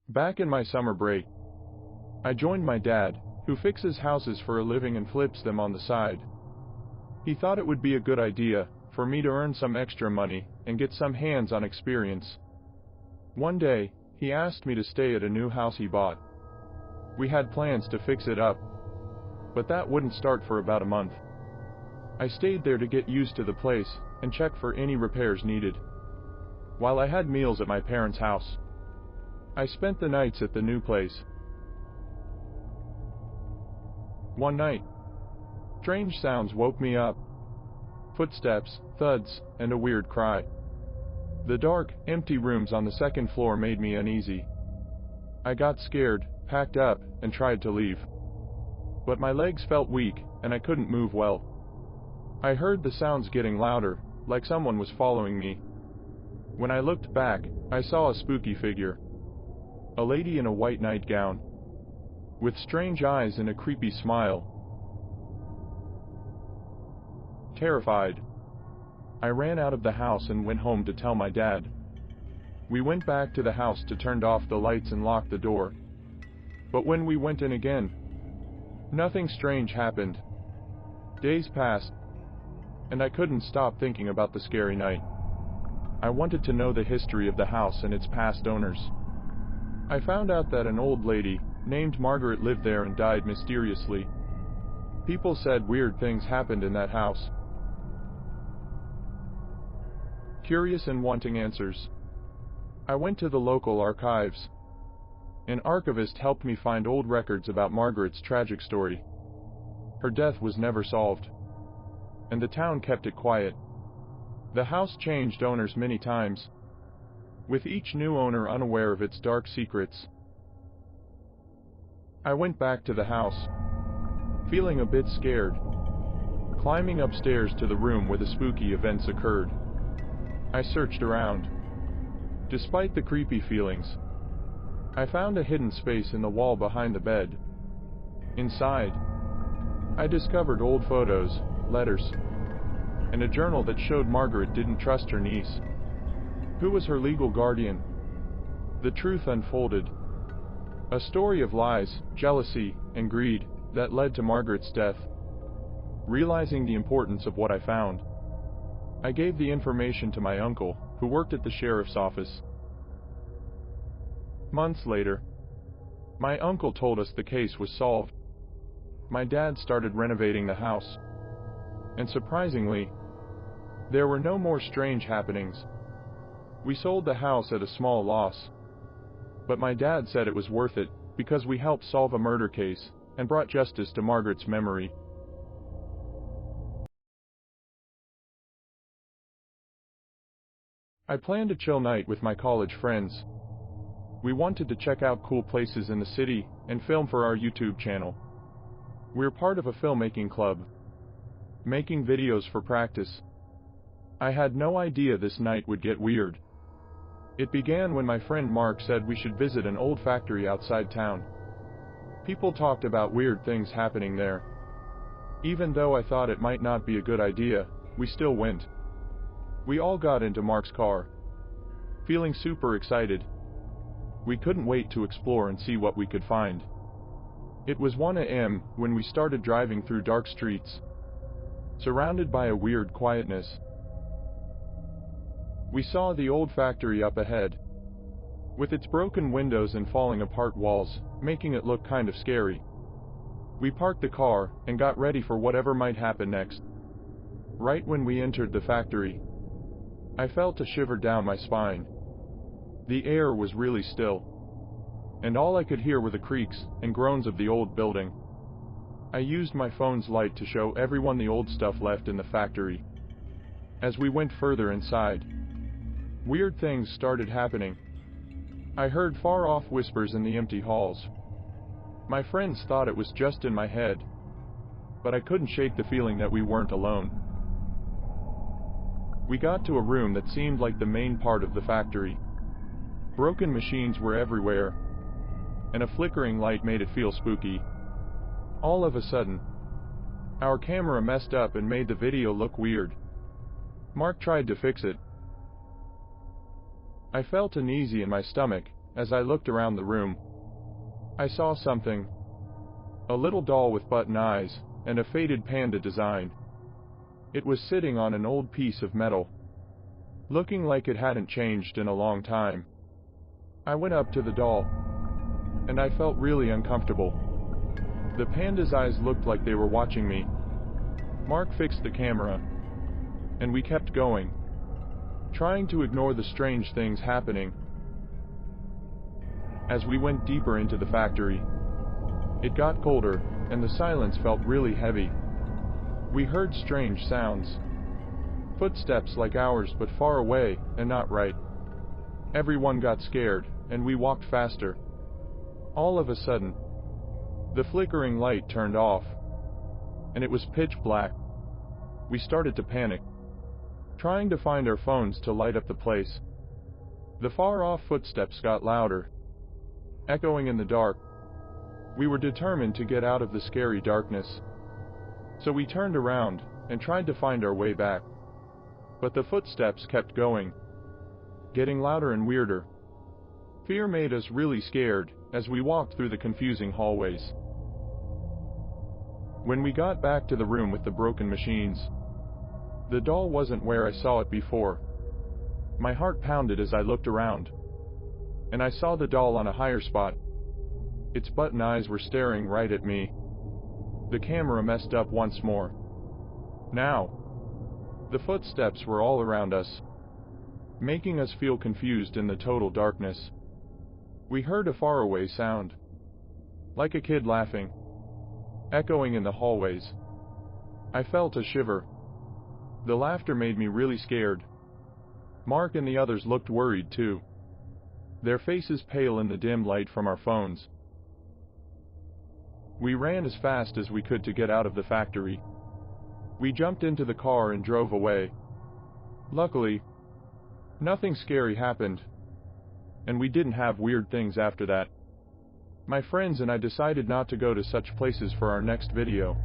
Back in my summer break, I joined my dad, who fixes houses for a living and flips them on the side. He thought it would be a good idea for me to earn some extra money and get some hands-on experience. One day, he asked me to stay at a new house he bought. We had plans to fix it up, but that wouldn't start for about a month. I stayed there to get used to the place and check for any repairs needed. While I had meals at my parents' house, I spent the nights at the new place. One night, strange sounds woke me up. Footsteps, thuds, and a weird cry. The dark, empty rooms on the second floor made me uneasy. I got scared, packed up, and tried to leave. But my legs felt weak, and I couldn't move well. I heard the sounds getting louder, like someone was following me. When I looked back, I saw a spooky figure. A lady in a white nightgown, with strange eyes and a creepy smile. Terrified, I ran out of the house and went home to tell my dad. We went back to the house to turn off the lights and lock the door. But when we went in again, nothing strange happened. Days passed, and I couldn't stop thinking about the scary night. I wanted to know the history of the house and its past owners. I found out that an old lady named Margaret lived there and died mysteriously. People said weird things happened in that house. Curious and wanting answers, I went to the local archives. An archivist helped me find old records about Margaret's tragic story. Her death was never solved, and the town kept it quiet. The house changed owners many times, with each new owner unaware of its dark secrets. I went back to the house, feeling a bit scared, climbing upstairs to the room where the spooky events occurred. I searched around. Despite the creepy feelings, I found a hidden space in the wall behind the bed. Inside, I discovered old photos, letters, and a journal that showed Margaret didn't trust her niece. Who was her legal guardian? The truth unfolded. A story of lies, jealousy, and greed that led to Margaret's death. Realizing the importance of what I found, I gave the information to my uncle, who worked at the sheriff's office. Months later, my uncle told us the case was solved. My dad started renovating the house, and surprisingly, there were no more strange happenings. We sold the house at a small loss, but my dad said it was worth it because we helped solve a murder case and brought justice to Margaret's memory. I planned a chill night with my college friends. We wanted to check out cool places in the city and film for our YouTube channel. We're part of a filmmaking club, making videos for practice. I had no idea this night would get weird. It began when my friend Mark said we should visit an old factory outside town. People talked about weird things happening there. Even though I thought it might not be a good idea, we still went. We all got into Mark's car, feeling super excited. We couldn't wait to explore and see what we could find. It was 1 a.m. when we started driving through dark streets, surrounded by a weird quietness. We saw the old factory up ahead, with its broken windows and falling apart walls, making it look kind of scary. We parked the car and got ready for whatever might happen next. Right when we entered the factory, I felt a shiver down my spine. The air was really still, and all I could hear were the creaks and groans of the old building. I used my phone's light to show everyone the old stuff left in the factory. As we went further inside, weird things started happening. I heard far-off whispers in the empty halls. My friends thought it was just in my head, but I couldn't shake the feeling that we weren't alone. We got to a room that seemed like the main part of the factory. Broken machines were everywhere, and a flickering light made it feel spooky. All of a sudden, our camera messed up and made the video look weird. Mark tried to fix it. I felt uneasy in my stomach as I looked around the room. I saw something. A little doll with button eyes and a faded panda design. It was sitting on an old piece of metal, looking like it hadn't changed in a long time. I went up to the doll, and I felt really uncomfortable. The panda's eyes looked like they were watching me. Mark fixed the camera, and we kept going, trying to ignore the strange things happening. As we went deeper into the factory, it got colder, and the silence felt really heavy. We heard strange sounds. Footsteps like ours but far away and not right. Everyone got scared, and we walked faster. All of a sudden, the flickering light turned off, and it was pitch black. We started to panic, trying to find our phones to light up the place. The far-off footsteps got louder, echoing in the dark. We were determined to get out of the scary darkness, so we turned around and tried to find our way back. But the footsteps kept going, getting louder and weirder. Fear made us really scared as we walked through the confusing hallways. When we got back to the room with the broken machines, the doll wasn't where I saw it before. My heart pounded as I looked around, and I saw the doll on a higher spot. Its button eyes were staring right at me. The camera messed up once more. Now, the footsteps were all around us, making us feel confused in the total darkness. We heard a faraway sound, like a kid laughing, echoing in the hallways. I felt a shiver. The laughter made me really scared. Mark and the others looked worried too, their faces pale in the dim light from our phones. We ran as fast as we could to get out of the factory. We jumped into the car and drove away. Luckily, nothing scary happened, and we didn't have weird things after that. My friends and I decided not to go to such places for our next video.